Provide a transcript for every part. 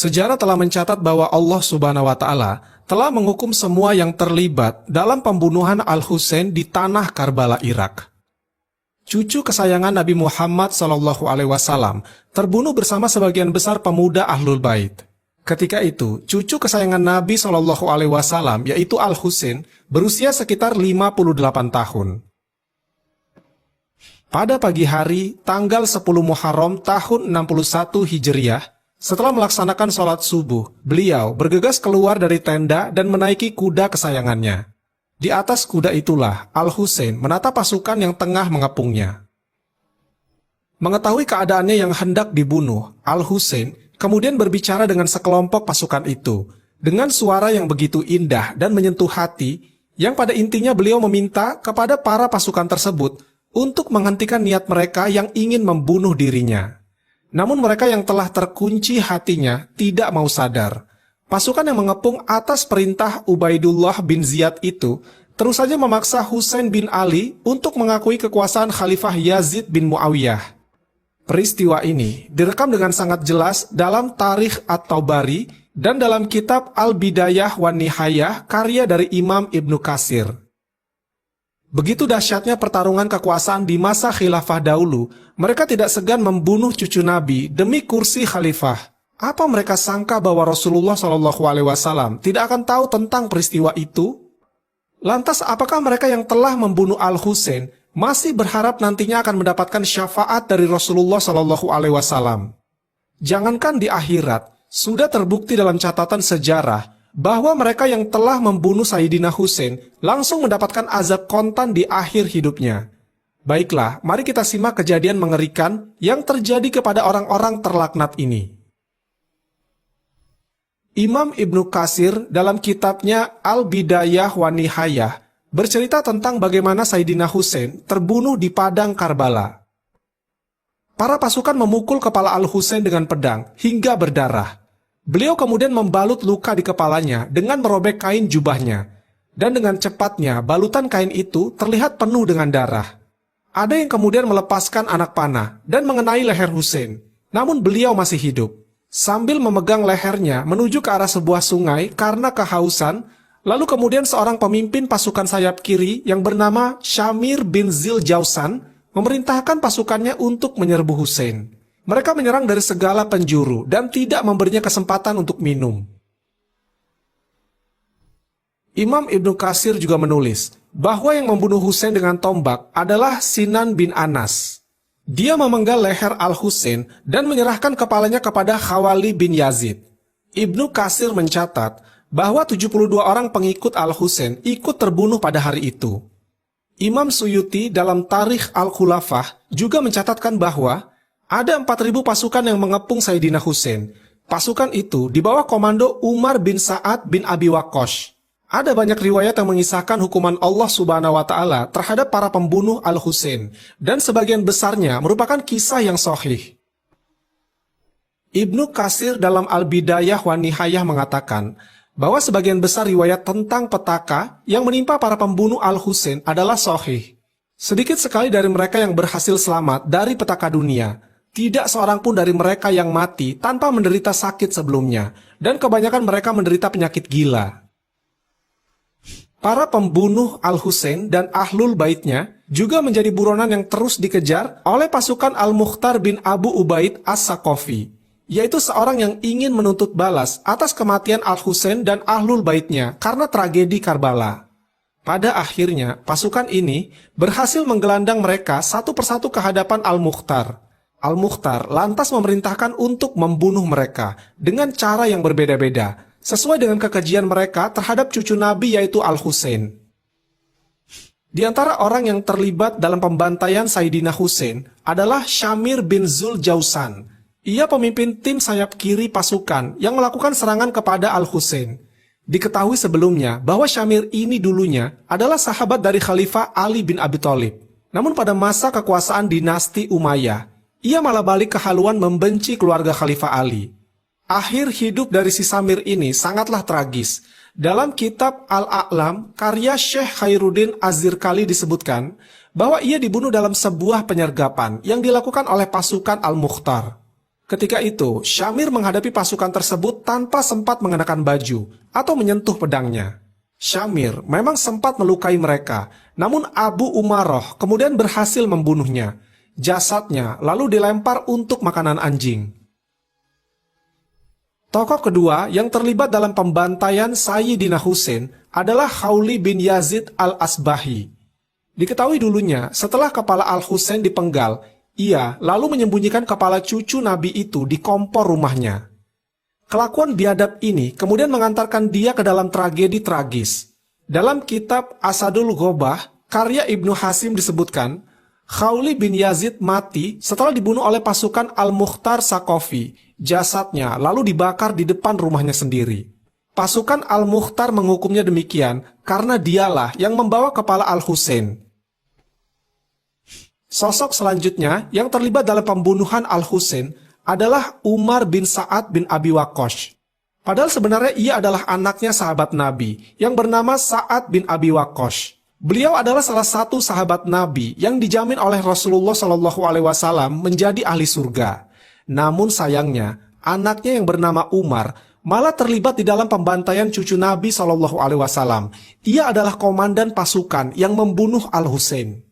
Sejarah telah mencatat bahwa Allah Subhanahu wa Ta'ala telah menghukum semua yang terlibat dalam pembunuhan Al-Husain di tanah Karbala, Irak. Cucu kesayangan Nabi Muhammad SAW terbunuh bersama sebagian besar pemuda Ahlul Bait. Ketika itu, cucu kesayangan Nabi SAW, yaitu Al-Husain, berusia sekitar 58 tahun. Pada pagi hari, tanggal 10 Muharram tahun 61 Hijriah, setelah melaksanakan sholat subuh, beliau bergegas keluar dari tenda dan menaiki kuda kesayangannya. Di atas kuda itulah Al-Husain menatap pasukan yang tengah mengepungnya. Mengetahui keadaannya yang hendak dibunuh, Al-Husain kemudian berbicara dengan sekelompok pasukan itu, dengan suara yang begitu indah dan menyentuh hati, yang pada intinya beliau meminta kepada para pasukan tersebut untuk menghentikan niat mereka yang ingin membunuh dirinya. Namun mereka yang telah terkunci hatinya tidak mau sadar. Pasukan yang mengepung atas perintah Ubaidullah bin Ziyad itu terus saja memaksa Husain bin Ali untuk mengakui kekuasaan Khalifah Yazid bin Muawiyah. Peristiwa ini direkam dengan sangat jelas dalam Tarikh At-Tabari dan dalam kitab Al-Bidayah wan Nihayah karya dari Imam Ibnu Katsir. Begitu dahsyatnya pertarungan kekuasaan di masa khilafah dahulu, mereka tidak segan membunuh cucu Nabi demi kursi khalifah. Apa mereka sangka bahwa Rasulullah SAW tidak akan tahu tentang peristiwa itu? Lantas apakah mereka yang telah membunuh Al-Husain masih berharap nantinya akan mendapatkan syafaat dari Rasulullah SAW? Jangankan di akhirat, sudah terbukti dalam catatan sejarah bahwa mereka yang telah membunuh Sayyidina Husain langsung mendapatkan azab kontan di akhir hidupnya. Baiklah, mari kita simak kejadian mengerikan yang terjadi kepada orang-orang terlaknat ini. Imam Ibnu Katsir dalam kitabnya Al-Bidayah wan Nihayah bercerita tentang bagaimana Sayyidina Husain terbunuh di padang Karbala. Para pasukan memukul kepala Al-Husain dengan pedang hingga berdarah. Beliau kemudian membalut luka di kepalanya dengan merobek kain jubahnya, dan dengan cepatnya balutan kain itu terlihat penuh dengan darah. Ada yang kemudian melepaskan anak panah dan mengenai leher Husain, namun beliau masih hidup. Sambil memegang lehernya menuju ke arah sebuah sungai karena kehausan, lalu kemudian seorang pemimpin pasukan sayap kiri yang bernama Syamir bin Ziljausan memerintahkan pasukannya untuk menyerbu Husain. Mereka menyerang dari segala penjuru dan tidak memberinya kesempatan untuk minum. Imam Ibnu Katsir juga menulis bahwa yang membunuh Husain dengan tombak adalah Sinan bin Anas. Dia memenggal leher Al-Husain dan menyerahkan kepalanya kepada Khawali bin Yazid. Ibnu Katsir mencatat bahwa 72 orang pengikut Al-Husain ikut terbunuh pada hari itu. Imam Suyuti dalam Tarikh Al-Khulafah juga mencatatkan bahwa ada 4.000 pasukan yang mengepung Sayyidina Husain. Pasukan itu di bawah komando Umar bin Sa'ad bin Abi Waqqas. Ada banyak riwayat yang mengisahkan hukuman Allah Subhanahu wa Ta'ala terhadap para pembunuh Al-Husain, dan sebagian besarnya merupakan kisah yang sahih. Ibnu Katsir dalam Al-Bidayah wan Nihayah mengatakan bahwa sebagian besar riwayat tentang petaka yang menimpa para pembunuh Al-Husain adalah sahih. Sedikit sekali dari mereka yang berhasil selamat dari petaka dunia. Tidak seorang pun dari mereka yang mati tanpa menderita sakit sebelumnya, dan kebanyakan mereka menderita penyakit gila. Para pembunuh Al-Husain dan Ahlul Baitnya juga menjadi buronan yang terus dikejar oleh pasukan Al-Mukhtar bin Abu Ubaid As-Saqafi, yaitu seorang yang ingin menuntut balas atas kematian Al-Husain dan Ahlul Baitnya karena tragedi Karbala. Pada akhirnya, pasukan ini berhasil menggelandang mereka satu persatu ke hadapan Al-Mukhtar. Al-Mukhtar lantas memerintahkan untuk membunuh mereka dengan cara yang berbeda-beda, sesuai dengan kekejian mereka terhadap cucu Nabi yaitu Al-Husain. Di antara orang yang terlibat dalam pembantaian Sayyidina Husain adalah Syamir bin Ziljausan. Ia pemimpin tim sayap kiri pasukan yang melakukan serangan kepada Al-Husain. Diketahui sebelumnya bahwa Syamir ini dulunya adalah sahabat dari Khalifah Ali bin Abi Thalib. Namun pada masa kekuasaan dinasti Umayyah, ia malah balik ke haluan membenci keluarga Khalifah Ali. Akhir hidup dari si Syamir ini sangatlah tragis. Dalam kitab Al-A'lam, karya Syekh Khairuddin Az-Zirkali disebutkan bahwa ia dibunuh dalam sebuah penyergapan yang dilakukan oleh pasukan Al-Mukhtar. Ketika itu, Syamir menghadapi pasukan tersebut tanpa sempat mengenakan baju atau menyentuh pedangnya. Syamir memang sempat melukai mereka, namun Abu Umaroh kemudian berhasil membunuhnya. Jasadnya lalu dilempar untuk makanan anjing. Tokoh kedua yang terlibat dalam pembantaian Sayyidina Husain adalah Khawli bin Yazid al-Asbahi. Diketahui dulunya, setelah kepala Al-Husain dipenggal, ia lalu menyembunyikan kepala cucu Nabi itu di kompor rumahnya. Kelakuan biadab ini kemudian mengantarkan dia ke dalam tragedi tragis. Dalam kitab Asadul Ghobah, karya Ibnu Hasim disebutkan, Khawli bin Yazid mati setelah dibunuh oleh pasukan Al-Mukhtar Saqafi. Jasadnya lalu dibakar di depan rumahnya sendiri. Pasukan Al-Mukhtar menghukumnya demikian karena dialah yang membawa kepala Al-Husain. Sosok selanjutnya yang terlibat dalam pembunuhan Al-Husain adalah Umar bin Sa'ad bin Abi Waqqas. Padahal sebenarnya ia adalah anaknya sahabat Nabi yang bernama Sa'ad bin Abi Waqqas. Beliau adalah salah satu sahabat Nabi yang dijamin oleh Rasulullah SAW menjadi ahli surga. Namun sayangnya, anaknya yang bernama Umar malah terlibat di dalam pembantaian cucu Nabi SAW. Ia adalah komandan pasukan yang membunuh Al-Husain.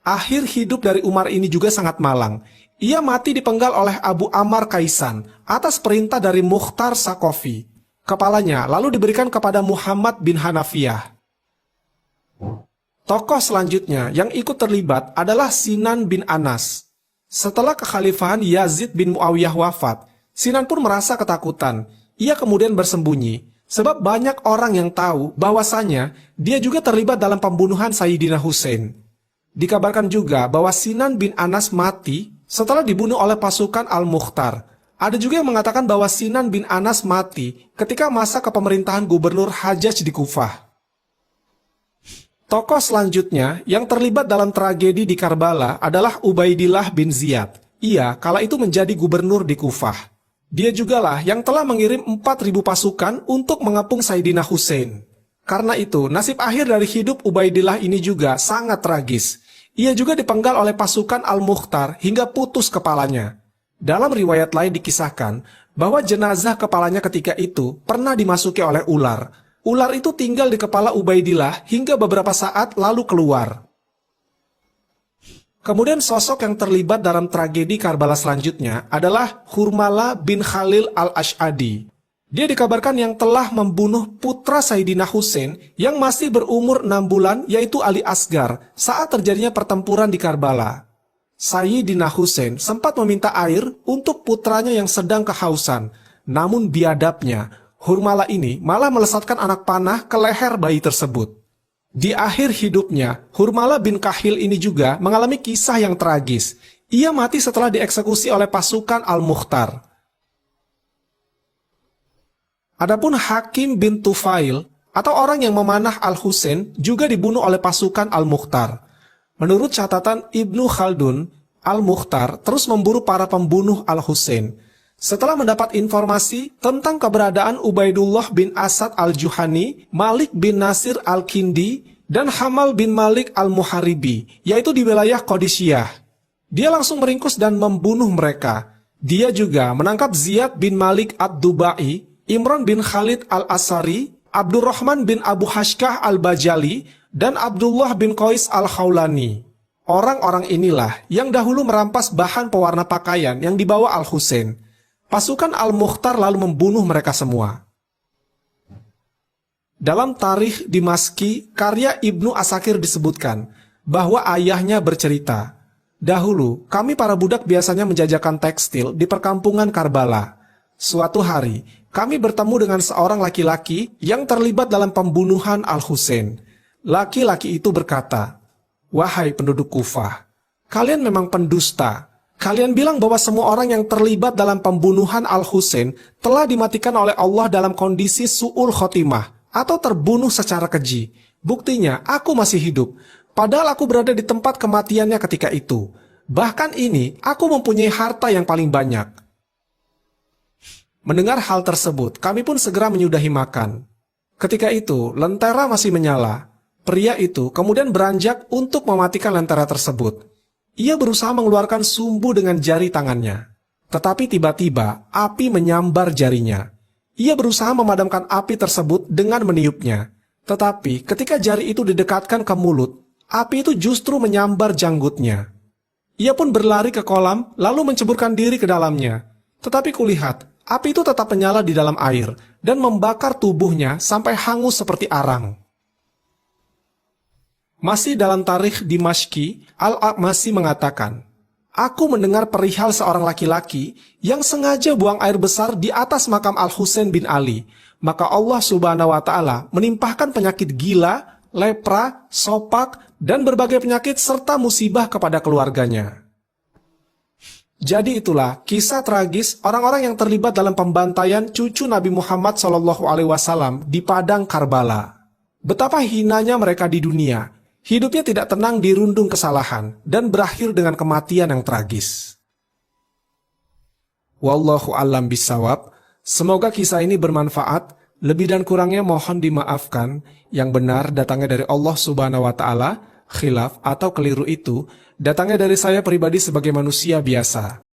Akhir hidup dari Umar ini juga sangat malang. Ia mati dipenggal oleh Abu Ammar Kaisan atas perintah dari Mukhtar Saqafi. Kepalanya lalu diberikan kepada Muhammad bin Hanafiyah. Tokoh selanjutnya yang ikut terlibat adalah Sinan bin Anas. Setelah kekhalifahan Yazid bin Muawiyah wafat, Sinan pun merasa ketakutan. Ia kemudian bersembunyi, sebab banyak orang yang tahu bahwasanya dia juga terlibat dalam pembunuhan Sayyidina Husain. Dikabarkan juga bahwa Sinan bin Anas mati setelah dibunuh oleh pasukan Al-Mukhtar. Ada juga yang mengatakan bahwa Sinan bin Anas mati ketika masa kepemerintahan Gubernur Hajjaj di Kufah. Tokoh selanjutnya yang terlibat dalam tragedi di Karbala adalah Ubaidillah bin Ziyad. Ia kala itu menjadi gubernur di Kufah. Dia jugalah yang telah mengirim 4.000 pasukan untuk mengepung Sayyidina Husain. Karena itu, nasib akhir dari hidup Ubaidillah ini juga sangat tragis. Ia juga dipenggal oleh pasukan Al-Mukhtar hingga putus kepalanya. Dalam riwayat lain dikisahkan bahwa jenazah kepalanya ketika itu pernah dimasuki oleh ular. Ular itu tinggal di kepala Ubaidillah hingga beberapa saat lalu keluar. Kemudian sosok yang terlibat dalam tragedi Karbala selanjutnya adalah Hurmala bin Khalil al-Ash'adi. Dia dikabarkan yang telah membunuh putra Sayyidina Husain yang masih berumur 6 bulan yaitu Ali Asgar saat terjadinya pertempuran di Karbala. Sayyidina Husain sempat meminta air untuk putranya yang sedang kehausan, namun biadabnya Hurmala ini malah melesatkan anak panah ke leher bayi tersebut. Di akhir hidupnya, Hurmala bin Kahil ini juga mengalami kisah yang tragis. Ia mati setelah dieksekusi oleh pasukan Al-Mukhtar. Adapun Hakim bin Tufail atau orang yang memanah Al-Husain juga dibunuh oleh pasukan Al-Mukhtar. Menurut catatan Ibnu Khaldun, Al-Mukhtar terus memburu para pembunuh Al-Husain. Setelah mendapat informasi tentang keberadaan Ubaidullah bin Asad al-Juhani, Malik bin Nasir al-Kindi, dan Hamal bin Malik al-Muharibi, yaitu di wilayah Qadisiyah. Dia langsung meringkus dan membunuh mereka. Dia juga menangkap Ziyad bin Malik ad-Dubai, Imran bin Khalid al-Asari, Abdurrahman bin Abu Hashkah al-Bajali, dan Abdullah bin Qais al-Khawlani. Orang-orang inilah yang dahulu merampas bahan pewarna pakaian yang dibawa Al-Husain. Pasukan Al-Mukhtar lalu membunuh mereka semua. Dalam Tarikh Dimaski, karya Ibnu Asakir disebutkan bahwa ayahnya bercerita, "Dahulu, kami para budak biasanya menjajakan tekstil di perkampungan Karbala. Suatu hari, kami bertemu dengan seorang laki-laki yang terlibat dalam pembunuhan Al-Husain. Laki-laki itu berkata, 'Wahai penduduk Kufah, kalian memang pendusta. Kalian bilang bahwa semua orang yang terlibat dalam pembunuhan Al-Husain telah dimatikan oleh Allah dalam kondisi su'ul khotimah atau terbunuh secara keji. Buktinya, aku masih hidup, padahal aku berada di tempat kematiannya ketika itu. Bahkan ini, aku mempunyai harta yang paling banyak.' Mendengar hal tersebut, kami pun segera menyudahi makan. Ketika itu, lentera masih menyala. Pria itu kemudian beranjak untuk mematikan lentera tersebut. Ia berusaha mengeluarkan sumbu dengan jari tangannya. Tetapi tiba-tiba api menyambar jarinya. Ia berusaha memadamkan api tersebut dengan meniupnya. Tetapi ketika jari itu didekatkan ke mulut, api itu justru menyambar janggutnya. Ia pun berlari ke kolam lalu menceburkan diri ke dalamnya. Tetapi kulihat, api itu tetap menyala di dalam air dan membakar tubuhnya sampai hangus seperti arang. Masih dalam tarikh Dimashqi, Al-A'masi mengatakan, "Aku mendengar perihal seorang laki-laki yang sengaja buang air besar di atas makam Al-Husain bin Ali. Maka Allah Subhanahu wa Ta'ala menimpahkan penyakit gila, lepra, sopak, dan berbagai penyakit serta musibah kepada keluarganya." Jadi itulah kisah tragis orang-orang yang terlibat dalam pembantaian cucu Nabi Muhammad SAW di padang Karbala. Betapa hinanya mereka di dunia. Hidupnya tidak tenang dirundung kesalahan dan berakhir dengan kematian yang tragis. Wallahu a'lam bishawab. Semoga kisah ini bermanfaat. Lebih dan kurangnya mohon dimaafkan. Yang benar datangnya dari Allah Subhanahu wa Ta'ala. Khilaf atau keliru itu datangnya dari saya pribadi sebagai manusia biasa.